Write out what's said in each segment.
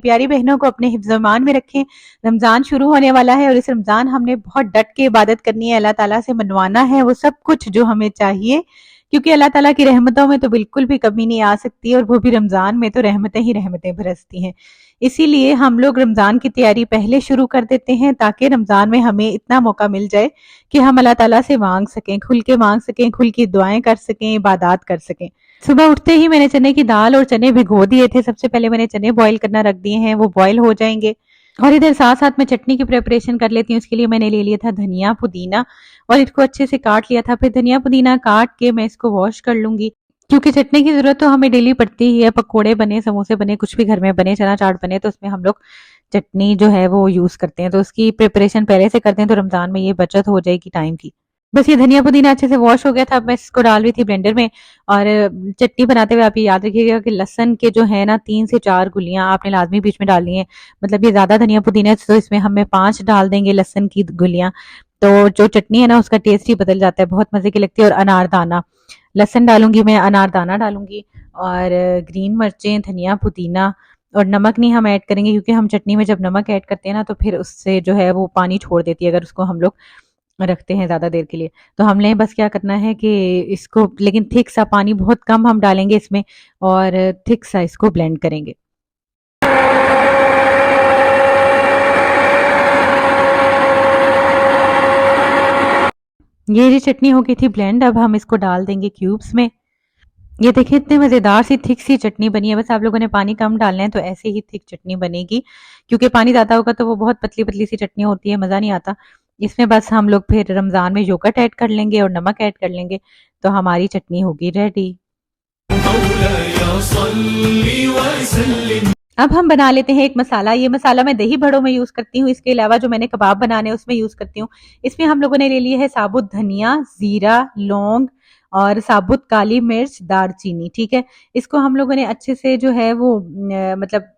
प्यारी बहनों को अपने हिफ्ज़-ओ-मान में रखें। रमज़ान शुरू होने वाला है और इस रमज़ान हमने बहुत डट के इबादत करनी है, अल्लाह ताला से मनवाना है वो सब कुछ जो हमें चाहिए, क्योंकि अल्लाह ताला की रहमतों में तो बिल्कुल भी कमी नहीं आ सकती और वो भी रमज़ान में तो रहमतें ही रहमतें बरसती हैं। इसीलिए हम लोग रमज़ान की तैयारी पहले शुरू कर देते हैं ताकि रमज़ान में हमें इतना मौका मिल जाए कि हम अल्लाह ताला से मांग सकें, खुल के मांग सकें, खुल की दुआएं कर सकें, इबादत कर सकें। सुबह उठते ही मैंने चने की दाल और चने भिगो दिए थे। सबसे पहले मैंने चने बॉईल करना रख दिए हैं, वो बॉईल हो जाएंगे और इधर साथ साथ मैं चटनी की प्रिपरेशन कर लेती हूँ। इसके लिए मैंने ले लिया था धनिया पुदीना और इसको अच्छे से काट लिया था। फिर धनिया पुदीना काट के मैं इसको वॉश कर लूंगी, क्योंकि चटनी की जरूरत तो हमें डेली पड़ती ही है। पकोड़े बने, समोसे बने, कुछ भी घर में बने, चना चाट बने, तो उसमें हम लोग चटनी जो है वो यूज करते हैं। तो उसकी प्रिपरेशन पहले से करते हैं तो रमजान में ये बचत हो जाएगी टाइम की। बस ये धनिया पुदीना अच्छे से वॉश हो गया था। अब मैं इसको डाल रही थी ब्लेंडर में। और चटनी बनाते हुए आप ये याद रखिएगा कि लहसुन के जो है ना 3 से 4 गुलियां आपने लाजमी बीच में डालनी है। मतलब ये ज्यादा धनिया पुदीना है तो इसमें हमें 5 डाल देंगे लहसुन की गुलियां, तो जो चटनी है ना उसका टेस्ट ही बदल जाता है, बहुत मजे की लगती है। और अनारदाना लहसुन डालूंगी मैं, अनारदाना डालूंगी और ग्रीन मिर्चें, धनिया पुदीना। और नमक नहीं हम ऐड करेंगे, क्योंकि हम चटनी में जब नमक ऐड करते हैं ना तो फिर उससे जो है वो पानी छोड़ देती है अगर उसको हम लोग रखते हैं ज्यादा देर के लिए। तो हमने बस क्या करना है कि इसको, लेकिन थिक सा पानी बहुत कम हम डालेंगे इसमें और थिक सा इसको ब्लेंड करेंगे। ये जी चटनी हो गई थी ब्लेंड। अब हम इसको डाल देंगे क्यूब्स में। ये देखिए इतने मजेदार सी थिक सी चटनी बनी है। बस आप लोगों ने पानी कम डालना है तो ऐसे ही थिक चटनी बनेगी, क्योंकि पानी ज्यादा होगा तो वो बहुत पतली पतली सी चटनी होती है, मजा नहीं आता। इसमें बस हम लोग फिर रमजान में योगर्ट ऐड कर लेंगे और नमक ऐड कर लेंगे तो हमारी चटनी होगी रेडी। अब हम बना लेते हैं एक मसाला। ये मसाला मैं दही बड़ों में यूज करती हूँ, इसके अलावा जो मैंने कबाब बनाने उसमें यूज करती हूँ। इसमें हम लोगों ने ले लिया है साबुत धनिया, जीरा, लौंग और साबुत काली मिर्च, दालचीनी। ठीक है, इसको हम लोगों ने अच्छे से जो है वो मतलब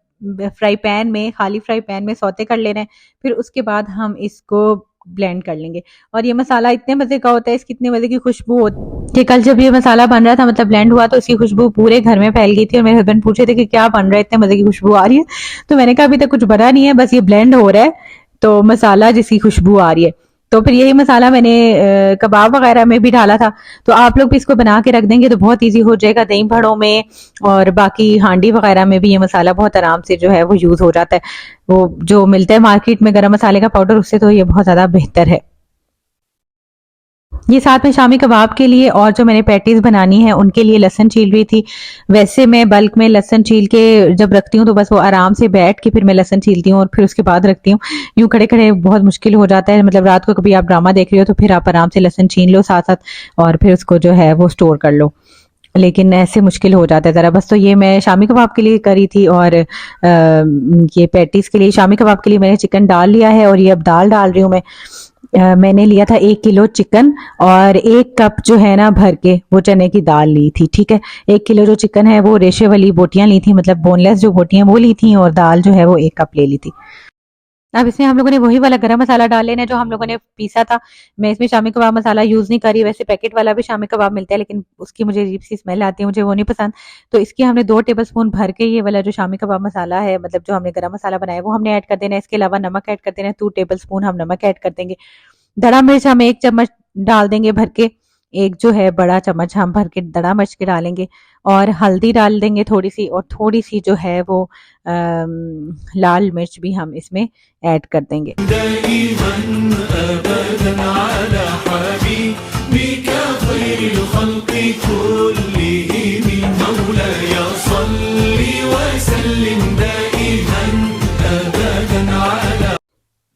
फ्राई पैन में, खाली फ्राई पैन में सौते कर लेना है। फिर उसके बाद हम इसको ब्लेंड कर लेंगे। और ये मसाला इतने मजे का होता है, इसकी इतने मजे की खुशबू होती है कि कल जब ये मसाला बन रहा था, मतलब ब्लेंड हुआ, तो इसकी खुशबू पूरे घर में फैल गई थी। और मेरे हस्बैंड पूछे थे कि क्या बन रहा है, इतने मजे की खुशबू आ रही है। तो मैंने कहा अभी तक कुछ बना नहीं है, बस ये ब्लेंड हो रहा है तो मसाला जिसकी खुशबू आ रही है। तो फिर यही मसाला मैंने कबाब वगैरह में भी डाला था। तो आप लोग भी इसको बना के रख देंगे तो बहुत ईजी हो जाएगा। दही भड़ों में और बाकी हांडी वगैरह में भी ये मसाला बहुत आराम से जो है वो यूज हो जाता है। वो जो मिलता है मार्केट में गरम मसाले का पाउडर, उससे तो ये बहुत ज्यादा बेहतर है। ये साथ में शामी कबाब के लिए और जो मैंने पैटीज बनानी है उनके लिए लहसुन छील रही थी। वैसे मैं बल्क में लहसुन छील के जब रखती हूँ तो बस वो आराम से बैठ के फिर मैं लहसुन छीलती हूँ और फिर उसके बाद रखती हूँ। यूं खड़े खड़े बहुत मुश्किल हो जाता है। मतलब रात को कभी आप ड्रामा देख रहे हो तो फिर आप आराम से लहसुन छीन लो साथ साथ और फिर उसको जो है वो स्टोर कर लो, लेकिन ऐसे मुश्किल हो जाता है जरा। बस तो ये मैं शामी कबाब के लिए करी थी। और ये पैटीज के लिए, शामी कबाब के लिए मैंने चिकन डाल लिया है और ये अब दाल डाल रही हूँ मैं। मैंने लिया था 1 किलो चिकन और 1 कप जो है ना भर के वो चने की दाल ली थी। ठीक है, 1 किलो जो चिकन है वो रेशे वाली बोटियां ली थी, मतलब बोनलेस जो बोटियां वो ली थी, और दाल जो है वो 1 कप ले ली थी। अब इसमें हम लोगों ने वही वाला गरम मसाला डाल लेना है जो हम लोगों ने पीसा था। मैं इसमें शामी कबाब मसाला यूज नहीं कर रही। वैसे पैकेट वाला भी शामी कबाब मिलता है, लेकिन उसकी मुझे अजीब सी स्मेल आती है, मुझे वो नहीं पसंद। तो इसकी हमने 2 टेबल स्पून भर के ये वाला जो शामी कबाब मसाला है, मतलब जो हमने गरम मसाला बनाया, वो हमने ऐड कर देना है। इसके अलावा नमक ऐड कर देना है, 2 टेबल स्पून हम नमक ऐड कर देंगे। दड़ा मिर्च हम 1 चम्मच डाल देंगे भर के, एक जो है बड़ा चम्मच हम भर के दड़ा मिर्च के डालेंगे। और हल्दी डाल देंगे थोड़ी सी, और थोड़ी सी जो है वो लाल मिर्च भी हम इसमें ऐड कर देंगे।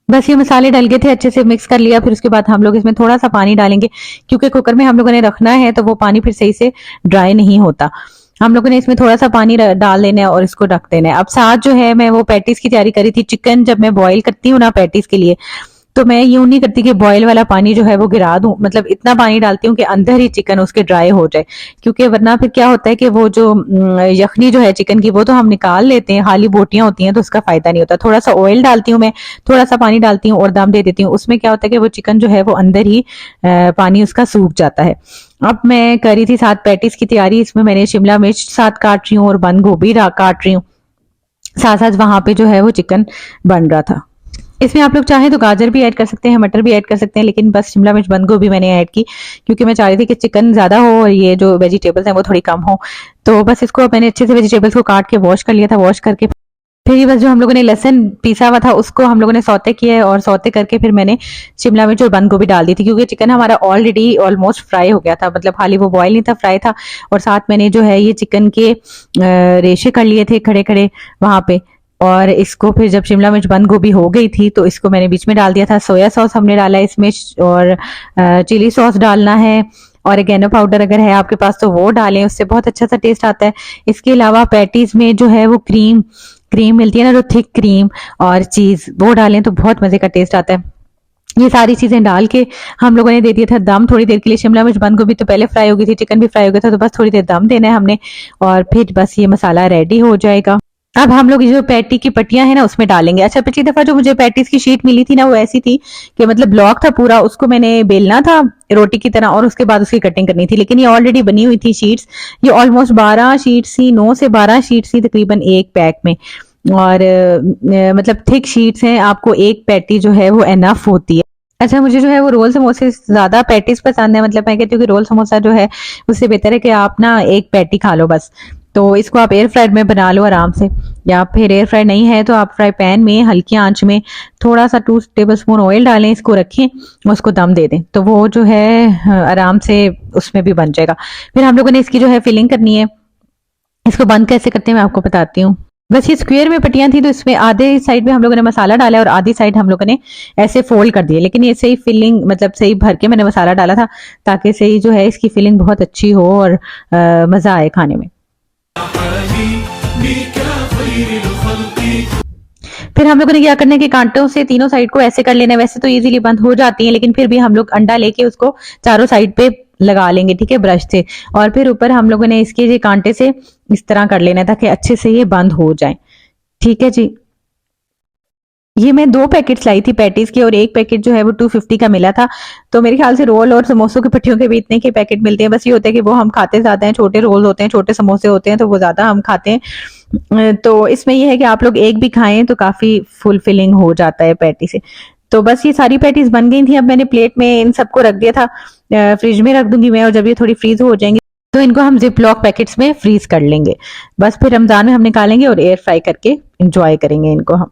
बस ये मसाले डल गए थे, अच्छे से मिक्स कर लिया। फिर उसके बाद हम लोग इसमें थोड़ा सा पानी डालेंगे, क्योंकि कुकर में हम लोगों ने रखना है तो वो पानी फिर सही से ड्राई नहीं होता। हम लोगों ने इसमें थोड़ा सा पानी डाल देना है और इसको ढक देना है। अब साथ जो है मैं वो पैटीज की तैयारी करी थी। चिकन जब मैं बॉईल करती हूँ ना पैटीज के लिए, तो मैं यूं नहीं करती कि बॉयल वाला पानी जो है वो गिरा दूं। मतलब इतना पानी डालती हूँ कि अंदर ही चिकन उसके ड्राई हो जाए, क्योंकि वरना फिर क्या होता है कि वो जो यखनी जो है चिकन की वो तो हम निकाल लेते हैं, खाली बोटियां होती हैं तो उसका फायदा नहीं होता। थोड़ा सा ऑयल डालती हूँ मैं, थोड़ा सा पानी डालती हूँ और दम दे देती हूँ। उसमें क्या होता है कि वो चिकन जो है वो अंदर ही पानी उसका सूख जाता है। अब मैं करी थी साथ पैटीज की तैयारी। इसमें मैंने शिमला मिर्च साथ काट रही हूँ और बंद गोभी काट रही हूँ। साथ साथ वहां पे जो है वो चिकन बन रहा था। इसमें आप लोग चाहें तो गाजर भी ऐड कर सकते हैं, मटर भी ऐड कर सकते हैं, लेकिन बस शिमला मिर्च बंद गोभी मैंने ऐड की क्योंकि मैं चाह रही थी कि चिकन ज्यादा हो और ये जो वेजिटेबल्स हैं वो थोड़ी कम हो। तो बस इसको मैंने अच्छे से वेजिटेबल्स को काट के वॉश कर लिया था। वॉश करके फिर ये बस जो हम लोगों ने लहसुन पीसा हुआ था उसको हम लोगों ने सौते किया है, और सौते करके फिर मैंने शिमला मिर्च और बंद गोभी डाल दी थी क्योंकि चिकन हमारा ऑलरेडी ऑलमोस्ट फ्राई हो गया था, मतलब खाली वो बॉयल नहीं था, फ्राई था। और साथ मैंने जो है ये चिकन के रेशे कर लिए थे खड़े खड़े वहां पे। और इसको फिर जब शिमला मिर्च बंद गोभी हो गई थी तो इसको मैंने बीच में डाल दिया था। सोया सॉस हमने डाला है इसमें, और चिली सॉस डालना है, और ऑरिगेनो पाउडर अगर है आपके पास तो वो डालें, उससे बहुत अच्छा सा टेस्ट आता है। इसके अलावा पैटीज में जो है वो क्रीम क्रीम मिलती है ना, जो थिक क्रीम, और चीज वो डालें तो बहुत मजे का टेस्ट आता है। ये सारी चीजें डाल के हम लोगों ने दे दिया था दम थोड़ी देर के लिए। शिमला मिर्च बंद गोभी तो पहले फ्राई हो गई थी, चिकन भी फ्राई हो गया था, तो बस थोड़ी देर दम देना है हमने, और फिर बस ये मसाला रेडी हो जाएगा। अब हम लोग ये जो पैटी की पट्टियां हैं ना उसमें डालेंगे। अच्छा, पिछली दफा जो मुझे पैटीज की शीट मिली थी ना वो ऐसी थी कि मतलब ब्लॉक था पूरा, उसको मैंने बेलना था रोटी की तरह और उसके बाद उसकी कटिंग करनी थी, लेकिन ये ऑलरेडी बनी हुई थी शीट्स। ये ऑलमोस्ट 12 शीट्स थी, 9 से 12 शीट्स थी तकरीबन एक पैक में, और मतलब थिक शीट्स हैं, आपको एक पैटी जो है वो एनफ होती है। अच्छा, मुझे जो है वो रोल समोसे ज्यादा पैटीज पसंद है, मतलब मैं कहती हूँ कि रोल समोसा जो है उससे बेहतर है कि आप ना एक पैटी खा लो बस। तो इसको आप एयर फ्रायर में बना लो आराम से, या फिर एयर फ्रायर नहीं है तो आप फ्राई पैन में हल्की आंच में थोड़ा सा 2 टेबलस्पून ऑयल डालें, इसको रखें, उसको दम दे दें तो वो जो है आराम से उसमें भी बन जाएगा। फिर हम लोगों ने इसकी जो है फिलिंग करनी है। इसको बंद कैसे करते हैं मैं आपको बताती हूँ। बस ये स्क्वायर में पट्टियां थी तो इसमें आधे साइड में हम लोगों ने मसाला डाला और आधी साइड हम लोगों ने ऐसे फोल्ड कर दिए, लेकिन ये सही फिलिंग मतलब सही भर के मैंने मसाला डाला था ताकि सही जो है इसकी फिलिंग बहुत अच्छी हो और मजा आए खाने में। फिर हम लोगों ने क्या करना है कि कांटों से तीनों साइड को ऐसे कर लेना है। वैसे तो इजीली बंद हो जाती है, लेकिन फिर भी हम लोग अंडा लेके उसको चारों साइड पे लगा लेंगे, ठीक है, ब्रश से। और फिर ऊपर हम लोगों ने इसके ये कांटे से इस तरह कर लेना है ताकि अच्छे से ये बंद हो जाए, ठीक है जी। ये मैं 2 पैकेट्स लाई थी पैटीज के, और एक पैकेट जो है वो 250 का मिला था। तो मेरे ख्याल से रोल और समोसों की पट्टियों के भी इतने के पैकेट मिलते हैं। बस ये होता है कि वो हम खाते ज्यादा हैं, छोटे रोल होते हैं, छोटे समोसे होते हैं, तो वो ज्यादा हम खाते हैं। तो इसमें ये है कि आप लोग एक भी खाएं तो काफी फुलफिलिंग हो जाता है पैटी से। तो बस ये सारी पैटीज बन गई थी। अब मैंने प्लेट में इन सबको रख दिया था, फ्रिज में रख दूंगी मैं, और जब ये थोड़ी फ्रीज हो जाएंगी तो इनको हम जिप लॉक पैकेट्स में फ्रीज कर लेंगे। बस फिर रमजान में हम निकालेंगे और एयर फ्राई करके इंजॉय करेंगे इनको हम।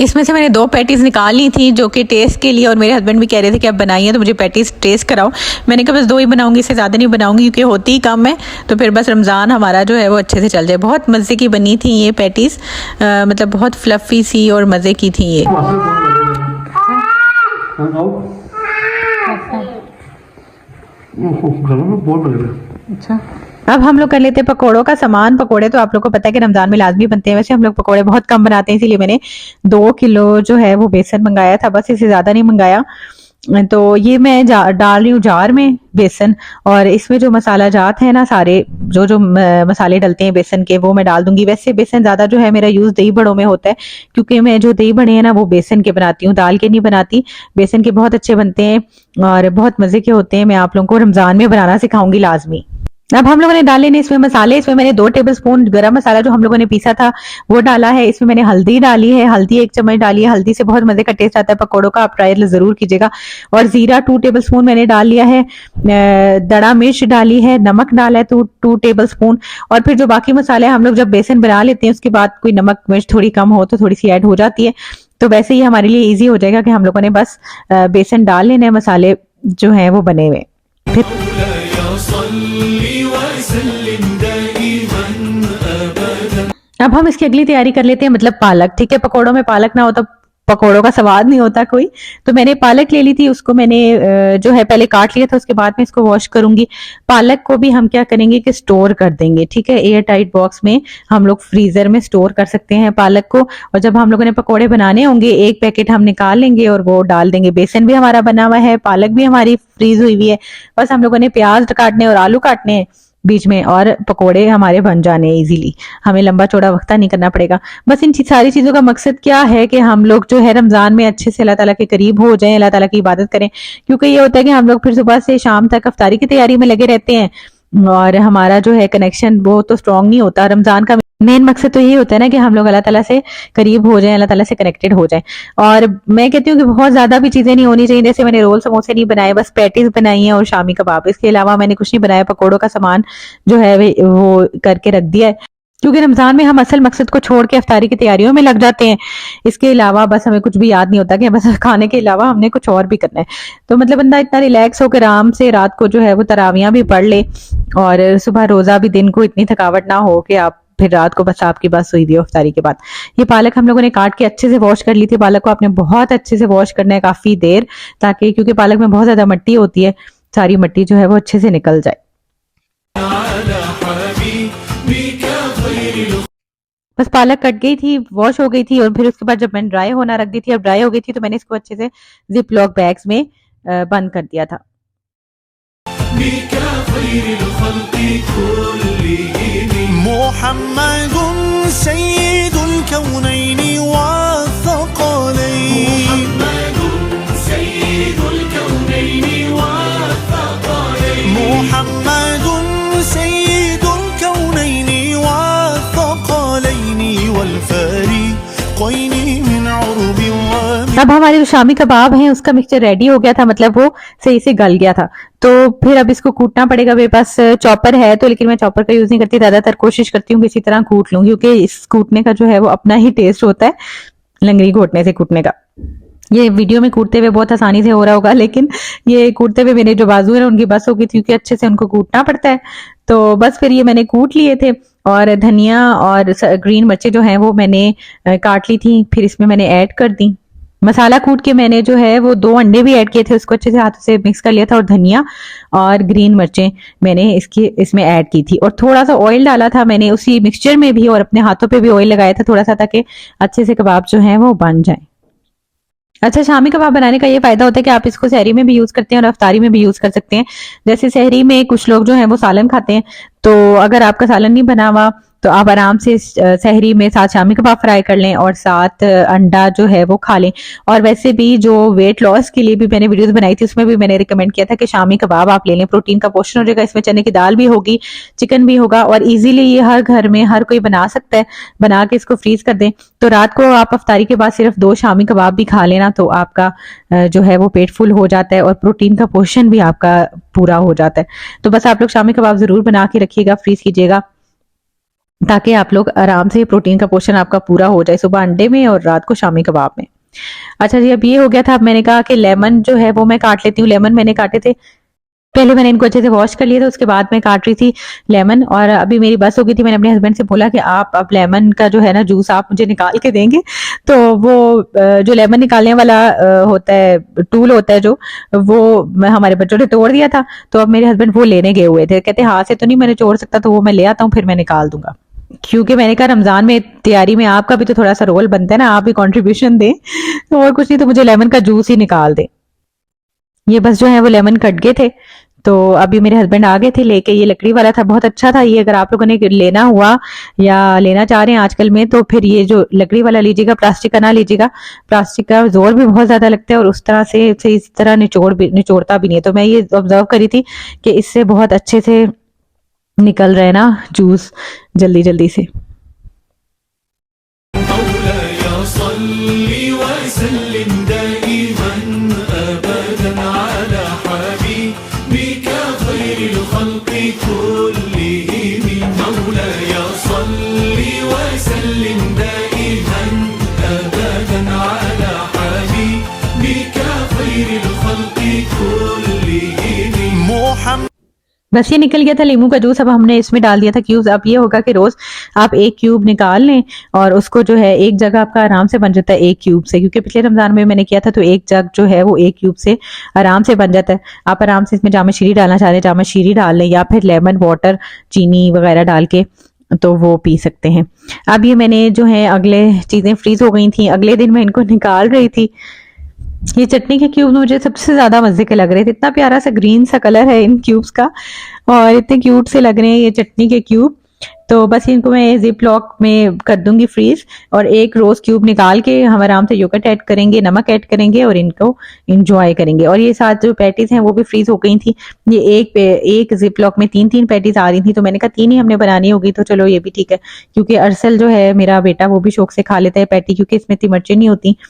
इसमें से मैंने 2 पैटीज निकाल ली थी जो कि टेस्ट के लिए, और मेरे हस्बैंड भी कह रहे थे कि आप बनाइए तो मुझे पैटीज टेस्ट कराओ। मैंने कहा बस 2 ही बनाऊंगी, इससे ज़्यादा नहीं बनाऊंगी क्योंकि होती ही कम है, तो फिर बस रमज़ान हमारा जो है वो अच्छे से चल जाए। बहुत मज़े की बनी थी ये पैटीज, मतलब बहुत फ्लफ़ी सी और मज़े की थी ये। अच्छा, अब हम लोग कर लेते हैं पकोड़ों का सामान। पकोड़े तो आप लोग को पता है कि रमजान में लाजमी बनते हैं। वैसे हम लोग पकोड़े बहुत कम बनाते हैं, इसीलिए मैंने 2 किलो जो है वो बेसन मंगाया था, बस इससे ज्यादा नहीं मंगाया। तो ये मैं डाल रही हूँ जार में बेसन, और इसमें जो मसाला जात है ना सारे जो मसाले डलते हैं बेसन के वो मैं डाल दूंगी। वैसे बेसन ज्यादा जो है मेरा यूज दही बड़ों में होता है, क्योंकि मैं जो दही बड़े हैं ना वो बेसन के बनाती हूँ, दाल के नहीं बनाती। बेसन के बहुत अच्छे बनते हैं और बहुत मजे के होते हैं। मैं आप लोगों को रमजान में बनाना सिखाऊंगी लाजमी। अब हम लोगों ने डाले ने इसमें मसाले। इसमें मैंने 2 टेबलस्पून गरम मसाला जो हम लोगों ने पीसा था वो डाला है। इसमें मैंने हल्दी डाली है, हल्दी 1 चम्मच डाली है। हल्दी से बहुत मजे का टेस्ट आता है पकौड़ों का, आप ट्राई जरूर कीजिएगा। और जीरा 2 टेबलस्पून मैंने डाल लिया है। दड़ा मिर्च डाली है, नमक डाला है 2 टेबलस्पून। और फिर जो बाकी मसाले हम लोग जब बेसन बना लेते हैं उसके बाद कोई नमक मिर्च थोड़ी कम हो तो थोड़ी सी ऐड हो जाती है। तो वैसे ही हमारे लिए ईजी हो जाएगा कि हम लोगों ने बस बेसन डाल लेने, मसाले जो है वो बने हुए। फिर अब हम इसकी अगली तैयारी कर लेते हैं, मतलब पालक। ठीक है, पकोड़ों में पालक ना हो तो पकौड़ों का स्वाद नहीं होता कोई। तो मैंने पालक ले ली थी, उसको मैंने जो है पहले काट लिया था, उसके बाद में इसको वॉश करूंगी। पालक को भी हम क्या करेंगे कि स्टोर कर देंगे, ठीक है, एयर टाइट बॉक्स में हम लोग फ्रीजर में स्टोर कर सकते हैं पालक को। और जब हम लोगों ने पकौड़े बनाने होंगे, एक पैकेट हम निकाल लेंगे और वो डाल देंगे। बेसन भी हमारा बना हुआ है, पालक भी हमारी फ्रीज हुई हुई है, बस हम लोगों ने प्याज काटने और आलू काटने हैं बीच में, और पकोड़े हमारे बन जाने इजीली। हमें लंबा चौड़ा वक्त नहीं करना पड़ेगा। बस इन सारी चीजों का मकसद क्या है कि हम लोग जो है रमजान में अच्छे से अल्लाह ताला के करीब हो जाएं, अल्लाह ताला की इबादत करें। क्योंकि ये होता है कि हम लोग फिर सुबह से शाम तक इफ्तारी की तैयारी में लगे रहते हैं और हमारा जो है कनेक्शन वो तो स्ट्रांग नहीं होता। रमजान का मेन मकसद तो यही होता है ना कि हम लोग अल्लाह ताला से करीब हो जाएं, अल्लाह ताला से कनेक्टेड हो जाएं। और मैं कहती हूँ कि बहुत ज्यादा भी चीजें नहीं होनी चाहिए। जैसे मैंने रोल समोसे नहीं बनाए, बस पैटीज बनाई हैं और शामी कबाब, इसके अलावा मैंने कुछ नहीं बनाया। पकौड़ों का सामान जो है वो करके रख दिया है, क्योंकि रमजान में हम असल मकसद को छोड़ के इफ्तारी की तैयारियों में लग जाते हैं। इसके अलावा बस हमें कुछ भी याद नहीं होता कि बस खाने के अलावा हमने कुछ और भी करना है। तो मतलब बंदा इतना रिलैक्स होकर आराम से रात को जो है वो तरावियां भी पढ़ ले, और सुबह रोजा भी, दिन को इतनी थकावट ना हो कि आप फिर रात को बस आपकी बात हुई दी इफ्तारी के बाद। ये पालक हम लोगों ने काट के अच्छे से वॉश कर ली थी। पालक को आपने बहुत अच्छे से वॉश करना है काफी देर, ताकि क्योंकि पालक में बहुत ज्यादा मिट्टी होती है, सारी मिट्टी जो है वो अच्छे से निकल जाए। बस पालक कट गई थी, वॉश हो गई थी, और फिर उसके बाद जब मैंने ड्राई होना रख दी थी, अब ड्राई हो गई थी, तो मैंने इसको अच्छे से जिप लॉक बैग्स में बंद कर दिया था। मुहम्मदुन सय्यिदुल कौनैनि वत्थक़लैन मुहम्मदुन सय्यिदुल कौनैनि वत्थक़लैन मुहम्मदुन सय्यिदुल कौनैनि वत्थक़लैन वल्फरीक़ैन मिन उर्बि व। अब हमारे जो शामी कबाब हैं उसका मिक्सचर रेडी हो गया था, मतलब वो सही से गल गया था। तो फिर अब इसको कूटना पड़ेगा। मेरे पास चॉपर है तो, लेकिन मैं चॉपर का यूज नहीं करती, ज्यादातर कोशिश करती हूँ किसी तरह कूट लूं, क्योंकि इस कूटने का जो है वो अपना ही टेस्ट होता है लंगड़ी घोटने से कूटने का। ये वीडियो में कूटते हुए बहुत आसानी से हो रहा होगा, लेकिन ये कूटते हुए मेरे जो बाजू है उनकी बस हो गई थी, क्योंकि अच्छे से उनको कूटना पड़ता है। तो बस फिर ये मैंने कूट लिए थे, और धनिया और ग्रीन मिर्चें जो हैं वो मैंने काट ली थी, फिर इसमें मैंने ऐड कर दी। मसाला कूट के मैंने जो है वो 2 अंडे भी ऐड किए थे, उसको अच्छे से हाथों से मिक्स कर लिया था, और धनिया और ग्रीन मिर्चें मैंने इसमें ऐड की थी, और थोड़ा सा ऑयल डाला था मैंने उसी मिक्सचर में भी, और अपने हाथों पे भी ऑयल लगाया था थोड़ा सा, ताकि अच्छे से कबाब जो है वो बन जाए। अच्छा, शामी कबाब बनाने का ये फायदा होता है कि आप इसको सहरी में भी यूज करते हैं और अफ्तारी में भी यूज कर सकते हैं। जैसे सहरी में कुछ लोग जो हैं वो सालन खाते हैं, तो अगर आपका सालन नहीं बना हुआ तो आप आराम से सहरी में साथ शामी कबाब फ्राई कर लें और साथ अंडा जो है वो खा लें। और वैसे भी जो वेट लॉस के लिए भी मैंने वीडियोस बनाई थी, उसमें भी मैंने रिकमेंड किया था कि शामी कबाब आप ले लें, प्रोटीन का पोर्शन हो जाएगा, इसमें चने की दाल भी होगी, चिकन भी होगा, और इजीली ये हर घर में हर कोई बना सकता है। बना के इसको फ्रीज कर दें, तो रात को आप अफ्तारी के बाद सिर्फ 2 शामी कबाब भी खा लेना, तो आपका जो है वो पेट फुल हो जाता है और प्रोटीन का पोर्शन भी आपका पूरा हो जाता है। तो बस आप लोग शामी कबाब जरूर बना के रखिएगा, फ्रीज कीजिएगा, ताकि आप लोग आराम से प्रोटीन का पोर्शन आपका पूरा हो जाए, सुबह अंडे में और रात को शामी कबाब में। अच्छा जी, अब ये हो गया था। अब मैंने कहा कि लेमन जो है वो मैं काट लेती हूँ। लेमन मैंने काटे थे, पहले मैंने इनको अच्छे से वॉश कर लिया था, उसके बाद मैं काट रही थी लेमन। और अभी मेरी बस हो गई थी, मैंने अपने हस्बैंड से बोला कि आप अब लेमन का जो है ना जूस आप मुझे निकाल के देंगे। तो वो जो लेमन निकालने वाला होता है, टूल होता है जो, वो हमारे बच्चों ने तोड़ दिया था, तो अब मेरे हस्बैंड वो लेने गए हुए थे। कहते हाथ से तो नहीं मैंने तोड़ सकता, तो वो मैं ले आता हूँ, फिर मैं निकाल दूंगा। क्योंकि मैंने कहा रमजान में तैयारी में आपका भी तो थोड़ा सा रोल बनता है ना, आप भी कंट्रीब्यूशन दें, तो और कुछ नहीं तो मुझे लेमन का जूस ही निकाल दे। ये बस जो है वो लेमन कट गए थे, तो अभी मेरे हस्बैंड आ गए थे लेके। ये लकड़ी वाला था, बहुत अच्छा था ये। अगर आप लोगों ने लेना हुआ या लेना चाह रहे हैं आजकल में, तो फिर ये जो लकड़ी वाला लीजिएगा, प्लास्टिक का ना लीजिएगा। प्लास्टिक का जोर भी बहुत ज्यादा लगता है और उस तरह से इस तरह निचोड़ता भी नहीं है। तो मैं ये ऑब्जर्व करी थी कि इससे बहुत अच्छे से निकल रहे ना जूस जल्दी जल्दी से। बस ये निकल गया था नींबू का जूस। अब हमने इसमें डाल दिया था क्यूब्स। अब ये होगा कि रोज आप एक क्यूब निकाल लें और उसको जो है एक जगह आपका आराम से बन जाता है एक क्यूब से, क्योंकि पिछले रमजान में मैंने किया था तो एक जग जो है वो एक क्यूब से आराम से बन जाता है। आप आराम से इसमें जामा शीरी डालना चाह रहे हैं जामा शीरी डाल लें, या फिर लेमन वाटर चीनी वगैरह डाल के तो वो पी सकते हैं। अब ये मैंने जो है अगले चीजें फ्रीज हो गई थी, अगले दिन मैं इनको निकाल रही थी। ये चटनी के क्यूब मुझे सबसे ज्यादा मजे के लग रहे थे। इतना प्यारा सा ग्रीन सा कलर है इन क्यूब्स का और इतने क्यूट से लग रहे हैं ये चटनी के क्यूब। तो बस इनको मैं जिप लॉक में कर दूंगी फ्रीज, और एक रोज क्यूब निकाल के हम आराम से योगर्ट ऐड करेंगे, नमक ऐड करेंगे और इनको इंजॉय करेंगे। और ये साथ जो पैटीज हैं वो भी फ्रीज हो गई थी। ये एक जिप लॉक में 3-3 पैटीज आ रही थी, तो मैंने कहा 3 ही हमने बनानी होगी, तो चलो ये भी ठीक है, क्योंकि अरसल जो है मेरा बेटा वो भी शौक से खा लेता है पैटी, क्योंकि इसमें इतनी मिर्चें नहीं होती।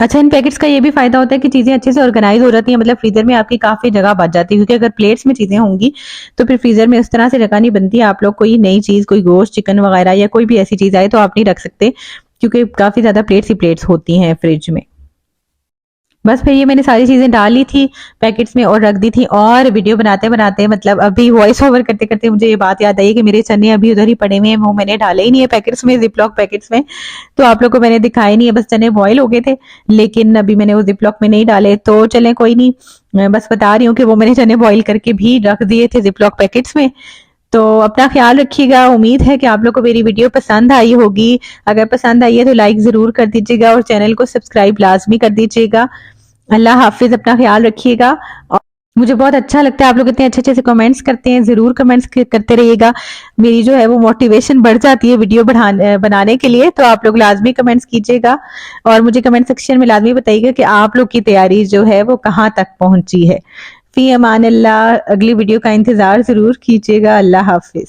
अच्छा, इन पैकेट्स का ये भी फायदा होता है कि चीजें अच्छे से ऑर्गेनाइज हो जाती हैं, मतलब फ्रीजर में आपकी काफी जगह बच जाती है, क्योंकि अगर प्लेट्स में चीजें होंगी तो फिर फ्रीजर में उस तरह से जगह नहीं बनती। आप लोग कोई नई चीज, कोई गोश्त, चिकन वगैरह या कोई भी ऐसी चीज आए तो आप नहीं रख सकते, क्योंकि काफी ज्यादा प्लेट्स ही प्लेट्स होती हैं फ्रिज में। बस फिर ये मैंने सारी चीजें डाल ली थी पैकेट्स में और रख दी थी। और वीडियो बनाते बनाते, मतलब अभी वॉइस ओवर करते करते मुझे ये बात याद आई कि मेरे चने अभी उधर ही पड़े हुए हैं, वो मैंने डाले ही नहीं है पैकेट्स में, जिपलॉक पैकेट्स में, तो आप लोग को मैंने दिखाए नहीं है। बस चने बॉयल हो गए थे, लेकिन अभी मैंने वो जिपलॉक में नहीं डाले, तो चले कोई नहीं, मैं बस बता रही हूँ कि वो मैंने चने बॉयल करके भी रख दिए थे जिपलॉक पैकेट्स में। तो अपना ख्याल रखिएगा। उम्मीद है कि आप लोग को मेरी वीडियो पसंद आई होगी। अगर पसंद आई है तो लाइक जरूर कर दीजिएगा और चैनल को सब्सक्राइब लाजमी कर दीजिएगा। अल्लाह हाफिज, अपना ख्याल रखिएगा। और मुझे बहुत अच्छा लगता है आप लोग इतने अच्छे अच्छे से कमेंट्स करते हैं, जरूर कमेंट्स करते रहिएगा। मेरी जो है वो मोटिवेशन बढ़ जाती है वीडियो बनाने के लिए, तो आप लोग लाजमी कमेंट्स कीजिएगा और मुझे कमेंट सेक्शन में लाजमी बताइएगा कि आप लोग की तैयारी जो है वो कहाँ तक पहुंची है। फी अमान अल्लाह, अगली वीडियो का इंतजार जरूर कीजिएगा। अल्लाह हाफिज।